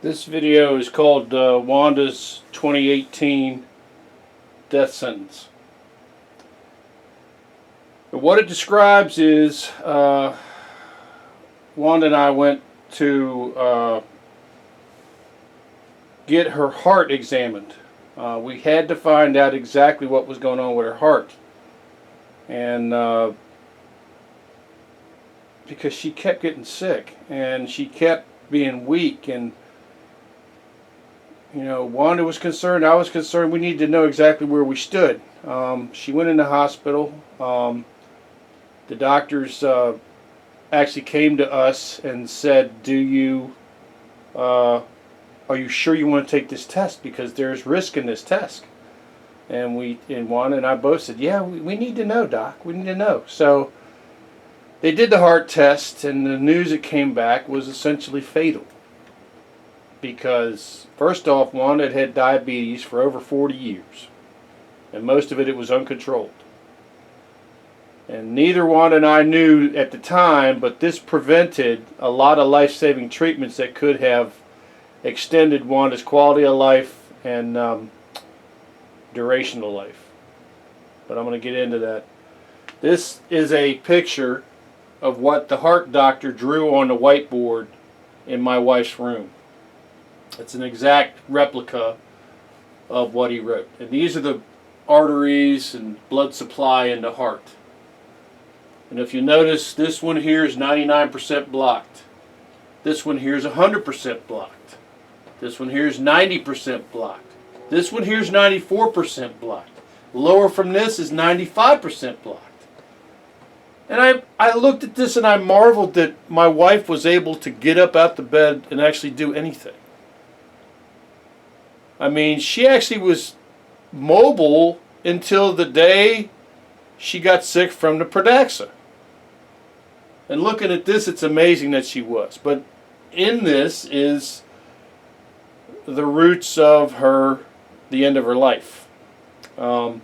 This video is called Wanda's 2018 death sentence. But what it describes is Wanda and I went to get her heart examined. We had to find out exactly what was going on with her heart. And because she kept getting sick and she kept being weak, and Wanda was concerned, I was concerned. We needed to know exactly where we stood. She went in the hospital. The doctors actually came to us and said, are you sure you want to take this test? Because there's risk in this test. And Wanda and I both said, yeah, we need to know, Doc. We need to know. So they did the heart test, and the news that came back was essentially fatal. Because, first off, Wanda had had diabetes for over 40 years. And most of it was uncontrolled. And neither Wanda and I knew at the time, but this prevented a lot of life-saving treatments that could have extended Wanda's quality of life and duration of life. But I'm going to get into that. This is a picture of what the heart doctor drew on the whiteboard in my wife's room. It's an exact replica of what he wrote. And these are the arteries and blood supply in the heart. And if you notice, this one here is 99% blocked. This one here is 100% blocked. This one here is 90% blocked. This one here is 94% blocked. Lower from this is 95% blocked. And I looked at this and I marveled that my wife was able to get up out the bed and actually do anything. I mean, she actually was mobile until the day she got sick from the Pradaxa. And looking at this, it's amazing that she was. But in this is the roots of the end of her life. The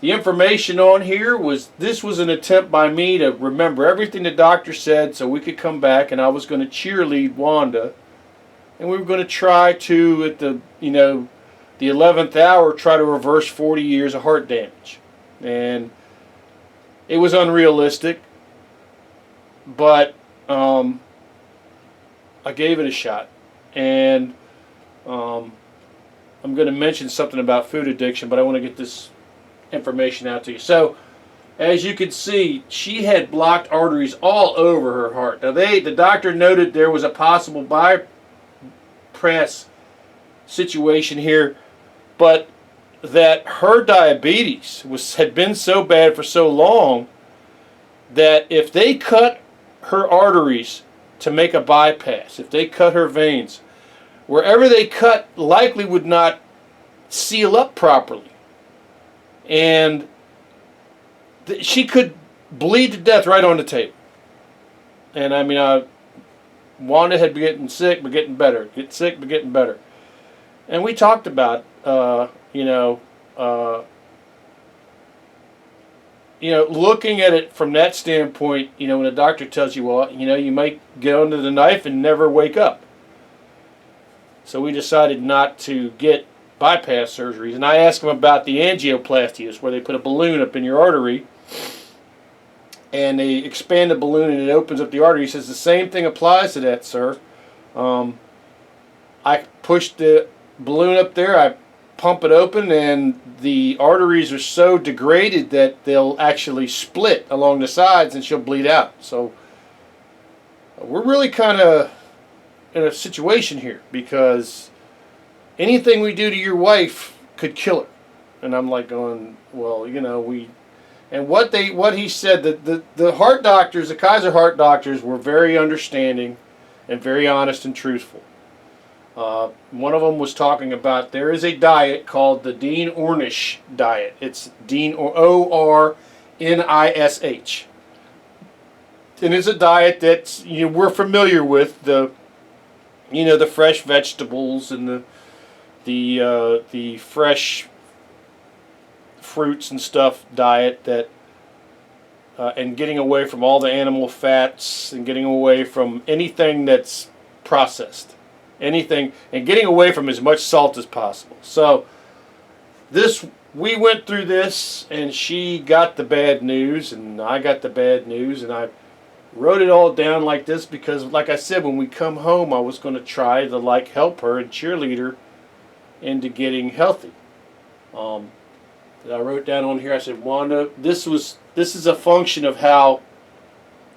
information on here this was an attempt by me to remember everything the doctor said so we could come back, and I was going to cheerlead Wanda. And we were going to try to, at the 11th hour, try to reverse 40 years of heart damage. And it was unrealistic, but I gave it a shot. And I'm going to mention something about food addiction, but I want to get this information out to you. So, as you can see, she had blocked arteries all over her heart. Now, the doctor noted there was a possible bypass situation here, but that her diabetes had been so bad for so long that if they cut her arteries to make a bypass, if they cut her veins, wherever they cut likely would not seal up properly. And she could bleed to death right on the table. And I mean, Wanda had been getting sick but getting better. Get sick but getting better. And we talked about, looking at it from that standpoint, when a doctor tells you, well, you might get under the knife and never wake up. So we decided not to get bypass surgeries. And I asked him about the angioplasty, where they put a balloon up in your artery and they expand the balloon and it opens up the artery. He says the same thing applies to that, sir. I push the balloon up there, I pump it open, and the arteries are so degraded that they'll actually split along the sides and she'll bleed out. So we're really kind of in a situation here, because anything we do to your wife could kill her. And I'm like going, well, and what he said, that the heart doctors, the Kaiser heart doctors, were very understanding and very honest and truthful. One of them was talking about there is a diet called the Dean Ornish diet. It's Dean, Ornish. And it's a diet that we're familiar with, the fresh vegetables and the fresh fruits and stuff diet, that and getting away from all the animal fats and getting away from anything that's processed. anything, and getting away from as much salt as possible. So we went through this, and she got the bad news, and I got the bad news, and I wrote it all down like this because, like I said, when we come home, I was going to try to help her and cheerlead her into getting healthy. I wrote down on here, I said, Wanda, this is a function of how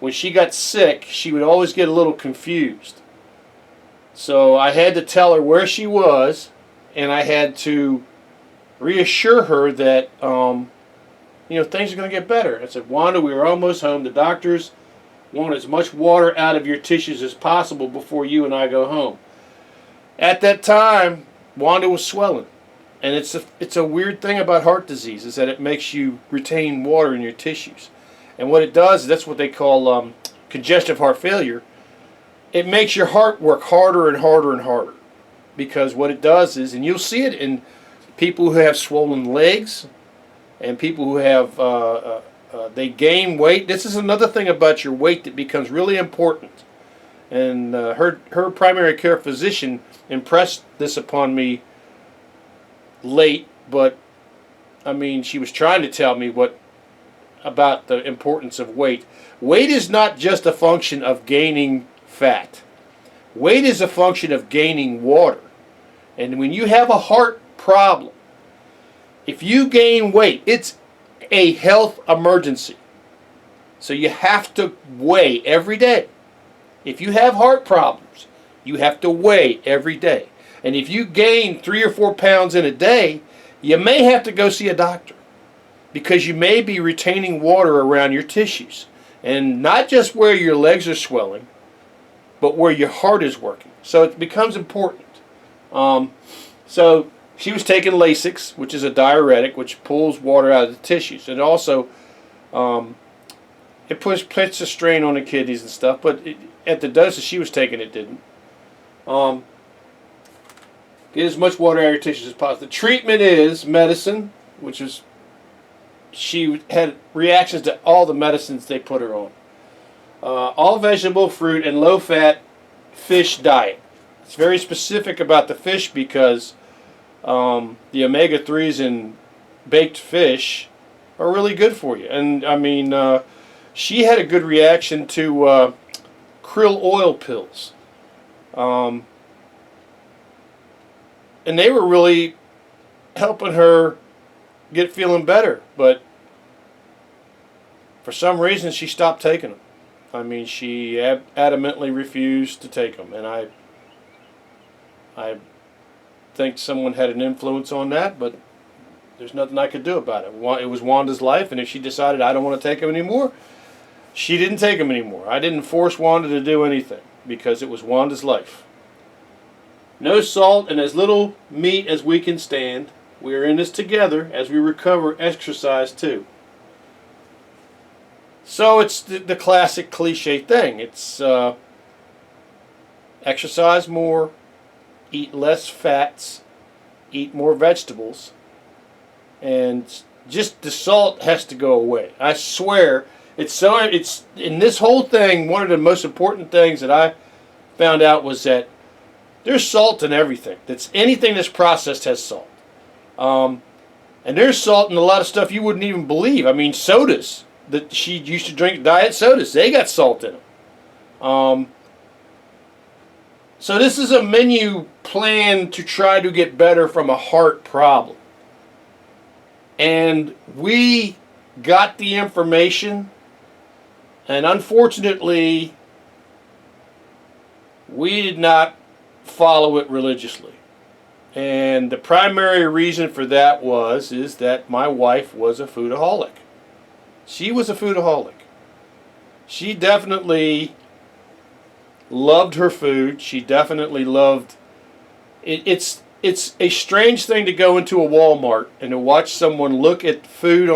when she got sick, she would always get a little confused. So I had to tell her where she was, and I had to reassure her that things are going to get better. I said, Wanda, we are almost home. The doctors want as much water out of your tissues as possible before you and I go home. At that time, Wanda was swelling. And it's a weird thing about heart disease is that it makes you retain water in your tissues. And what it does, that's what they call congestive heart failure. It makes your heart work harder and harder and harder. Because what it does is, and you'll see it in people who have swollen legs and people who have, they gain weight. This is another thing about your weight that becomes really important. And her primary care physician impressed this upon me late, but I mean, she was trying to tell me about the importance of weight. Weight is not just a function of gaining fat. Weight is a function of gaining water. And when you have a heart problem, if you gain weight, it's a health emergency. So you have to weigh every day. If you have heart problems, you have to weigh every day. And if you gain 3 or 4 pounds in a day, you may have to go see a doctor because you may be retaining water around your tissues. And not just where your legs are swelling, but where your heart is working. So it becomes important. So she was taking Lasix, which is a diuretic, which pulls water out of the tissues. And also, it puts a strain on the kidneys and stuff, but at the doses she was taking, it didn't. Get as much water out of your tissues as possible. The treatment is medicine, which is, she had reactions to all the medicines they put her on. All vegetable, fruit, and low-fat fish diet. It's very specific about the fish because the omega-3s in baked fish are really good for you. And, I mean, she had a good reaction to krill oil pills. And they were really helping her get feeling better. But for some reason, she stopped taking them. I mean, she adamantly refused to take them. And I think someone had an influence on that, but there's nothing I could do about it. It was Wanda's life, and if she decided I don't want to take them anymore, she didn't take them anymore. I didn't force Wanda to do anything because it was Wanda's life. No salt and as little meat as we can stand. We are in this together as we recover. Exercise too. So it's the classic cliche thing. It's exercise more, eat less fats, eat more vegetables, and just the salt has to go away. I swear, it's in this whole thing. One of the most important things that I found out was that there's salt in everything. Anything that's processed has salt. And there's salt in a lot of stuff you wouldn't even believe. I mean, sodas that she used to drink, diet sodas, they got salt in them. So this is a menu plan to try to get better from a heart problem. And we got the information, and unfortunately, we did not follow it religiously. And the primary reason for that is that my wife was a foodaholic. She was a foodaholic. She definitely loved her food. She definitely loved it. It's a strange thing to go into a Walmart and to watch someone look at food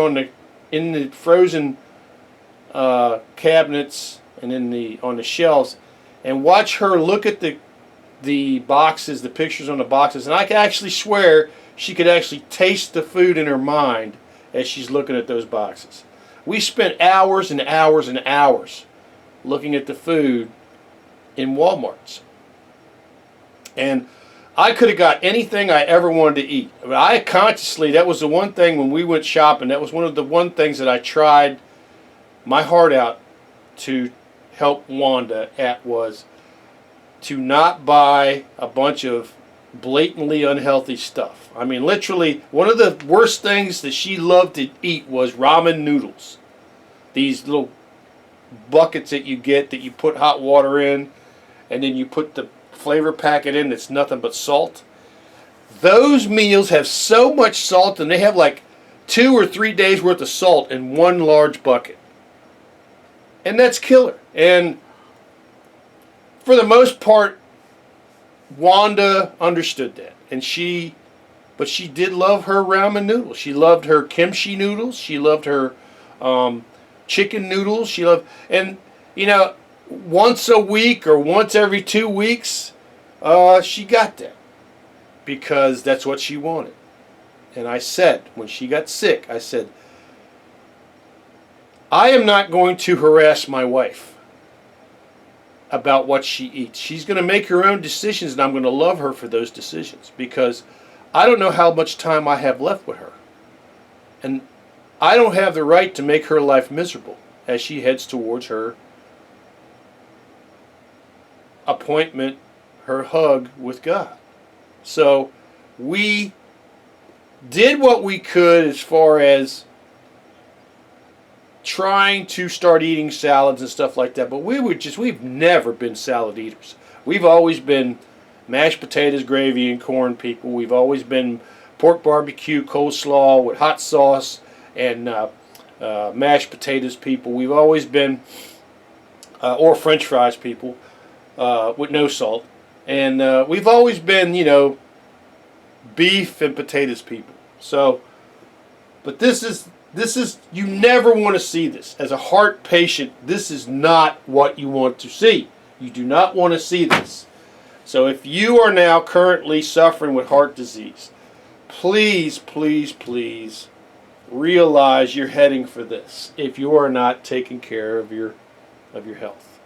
in the frozen cabinets and on the shelves, and watch her look at the boxes, the pictures on the boxes, and I can actually swear she could actually taste the food in her mind as she's looking at those boxes. We spent hours and hours and hours looking at the food in Walmarts. And I could have got anything I ever wanted to eat. I mean, I consciously, that was the one thing when we went shopping, that was one of the one things that I tried my heart out to help Wanda at, was to not buy a bunch of blatantly unhealthy stuff. I mean, literally, one of the worst things that she loved to eat was ramen noodles. These little buckets that you get that you put hot water in, and then you put the flavor packet in that's nothing but salt. Those meals have so much salt, and they have like 2 or 3 days worth of salt in one large bucket. And that's killer. And for the most part, Wanda understood that. But she did love her ramen noodles. She loved her kimchi noodles. She loved her chicken noodles. She loved, and once a week or once every 2 weeks, she got that because that's what she wanted. And I said, when she got sick, I said, I am not going to harass my wife about what she eats. She's going to make her own decisions, and I'm going to love her for those decisions, because I don't know how much time I have left with her. And I don't have the right to make her life miserable as she heads towards her appointment, her hug with God. So we did what we could as far as trying to start eating salads and stuff like that, but we've never been salad eaters. We've always been mashed potatoes, gravy, and corn people. We've always been pork barbecue, coleslaw with hot sauce, and mashed potatoes people. We've always been, or French fries people, with no salt. And we've always been, beef and potatoes people. So, but this is, you never want to see this. As a heart patient, this is not what you want to see. You do not want to see this. So if you are now currently suffering with heart disease, please, please, please realize you're heading for this if you are not taking care of your health.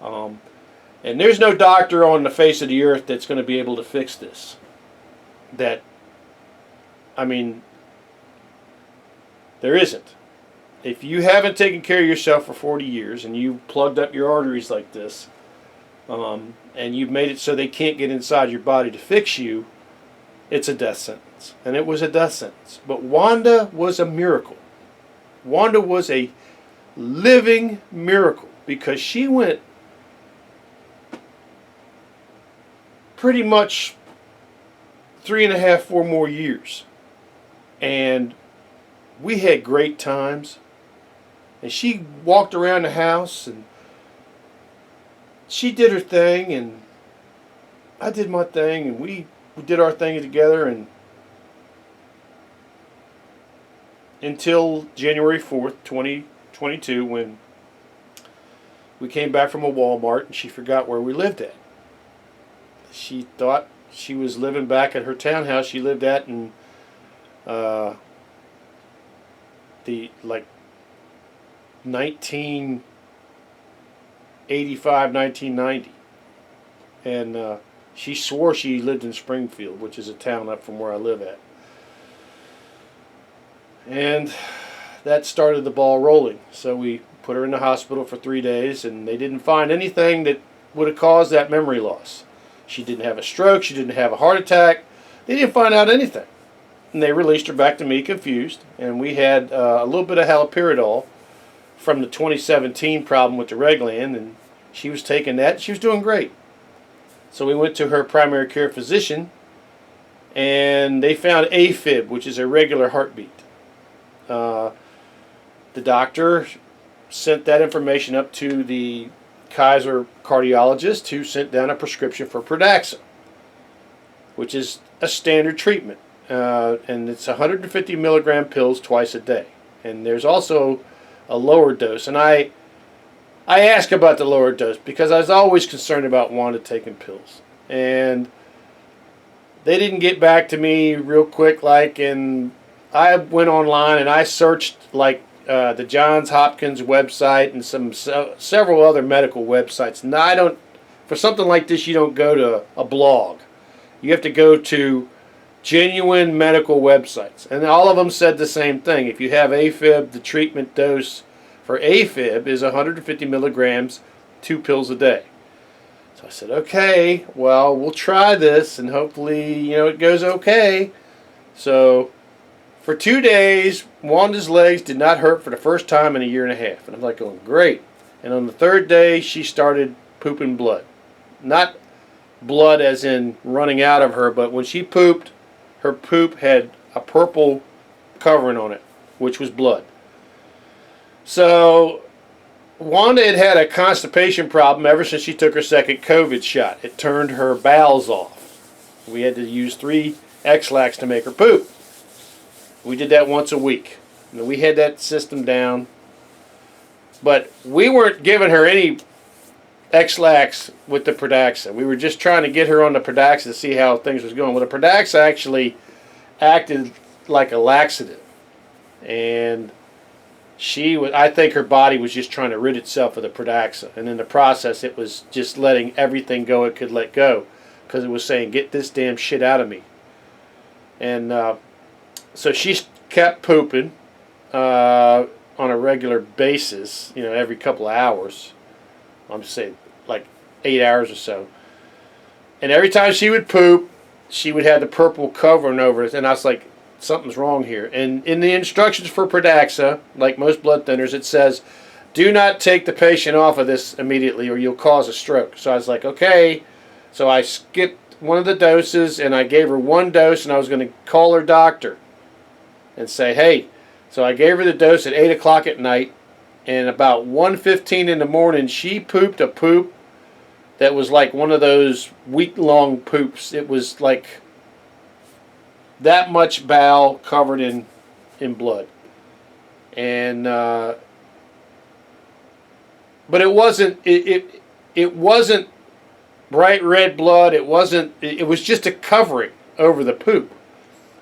And there's no doctor on the face of the earth that's going to be able to fix this. There isn't. If you haven't taken care of yourself for 40 years and you've plugged up your arteries like this, and you've made it so they can't get inside your body to fix you, it's a death sentence. And it was a death sentence. But Wanda was a miracle. Wanda was a living miracle, because she went pretty much 3.5, 4 more years. And we had great times. And she walked around the house, and she did her thing, and I did my thing, and we did our thing together, and until January 4th, 2022, when we came back from a Walmart and she forgot where we lived at. She thought she was living back at her townhouse she lived at in the 1985, 1990. And she swore she lived in Springfield, which is a town up from where I live at. And that started the ball rolling. So we put her in the hospital for 3 days, and they didn't find anything that would have caused that memory loss. She didn't have a stroke. She didn't have a heart attack. They didn't find out anything. And they released her back to me confused. And we had a little bit of haloperidol from the 2017 problem with the Reglan, and she was taking that. She was doing great. So we went to her primary care physician, and they found AFib, which is irregular heartbeat. The doctor sent that information up to the Kaiser cardiologist, who sent down a prescription for Pradaxa, which is a standard treatment. And it's 150 milligram pills twice a day. And there's also a lower dose. And I asked about the lower dose because I was always concerned about Wanda taking pills. And they didn't get back to me real quick, and I went online and I searched the Johns Hopkins website and several other medical websites. Now, for something like this, you don't go to a blog. You have to go to genuine medical websites. And all of them said the same thing. If you have AFib, the treatment dose for AFib is 150 milligrams, 2 pills a day. So I said, okay, well, we'll try this, and hopefully, it goes okay. So for 2 days, Wanda's legs did not hurt for the first time in a year and a half. And I'm like, oh, great. And on the 3rd day, she started pooping blood. Not blood as in running out of her, but when she pooped, her poop had a purple covering on it, which was blood. So Wanda had had a constipation problem ever since she took her second COVID shot. It turned her bowels off. We had to use 3 X-Lax to make her poop. We did that once a week. And we had that system down. But we weren't giving her any X-Lax with the Pradaxa. We were just trying to get her on the Pradaxa to see how things was going. Well, the Pradaxa actually acted like a laxative. And I think her body was just trying to rid itself of the Pradaxa. And in the process, it was just letting everything go it could let go. Because it was saying, get this damn shit out of me. And so she kept pooping on a regular basis, every couple of hours. I'm just saying, like 8 hours or so. And every time she would poop, she would have the purple covering over it. And I was like, something's wrong here. And in the instructions for Pradaxa, like most blood thinners, it says, do not take the patient off of this immediately or you'll cause a stroke. So I was like, okay. So I skipped one of the doses and I gave her 1 dose and I was going to call her doctor and say, hey. So I gave her the dose at 8 o'clock at night. And about 1:15 in the morning, she pooped a poop that was like one of those week-long poops. It was like that much bowel covered in blood. And but it wasn't it wasn't bright red blood. It was just a covering over the poop.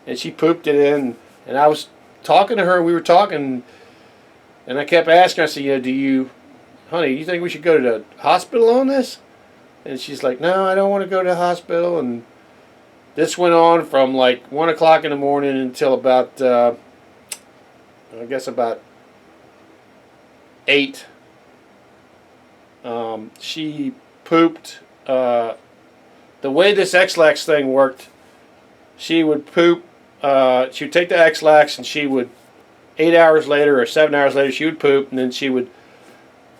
And she pooped it in, and I was talking to her. We were talking. And I kept asking her, I said, honey, you think we should go to the hospital on this? And she's like, no, I don't want to go to the hospital. And this went on from like 1 o'clock in the morning until about, I guess about 8. She pooped. The way this X-Lax thing worked, she would poop. She would take the X-Lax and she would 8 hours later or 7 hours later, she would poop, and then she would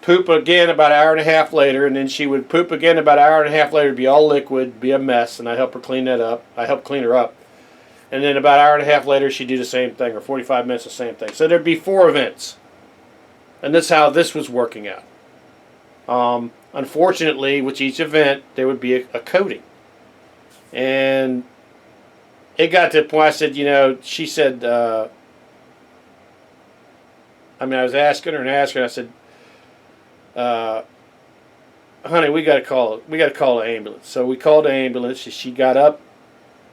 poop again about an hour and a half later, and then she would poop again about an hour and a half later, be all liquid, be a mess, and I'd help her clean that up. I helped clean her up. And then about an hour and a half later, she'd do the same thing, or 45 minutes, the same thing. So there'd be 4 events. And that's how this was working out. Unfortunately, with each event, there would be a coating. And it got to the point I said, she said, I was asking her, I said, honey, we got to call an ambulance. So we called the ambulance. She got up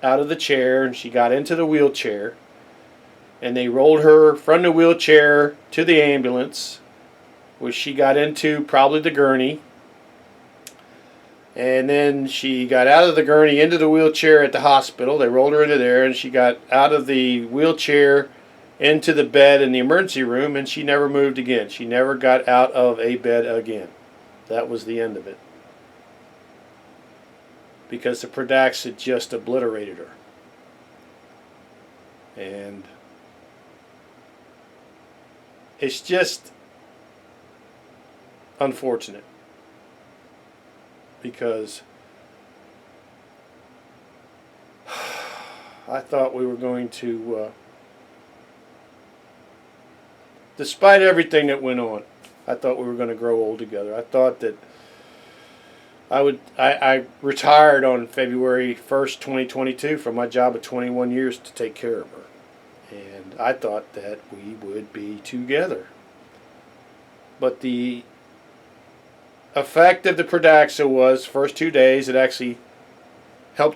out of the chair and she got into the wheelchair, and they rolled her from the wheelchair to the ambulance, which she got into probably the gurney. And then she got out of the gurney into the wheelchair at the hospital. They rolled her into there, and she got out of the wheelchair into the bed in the emergency room, and she never moved again. She never got out of a bed again. That was the end of it. Because the Pradaxa just obliterated her. And it's just unfortunate. Because I thought we were going to, despite everything that went on, I thought we were going to grow old together. I thought that I retired on February 1st, 2022 from my job of 21 years to take care of her. And I thought that we would be together. But the effect of the Pradaxa was, first 2 days, it actually helped her.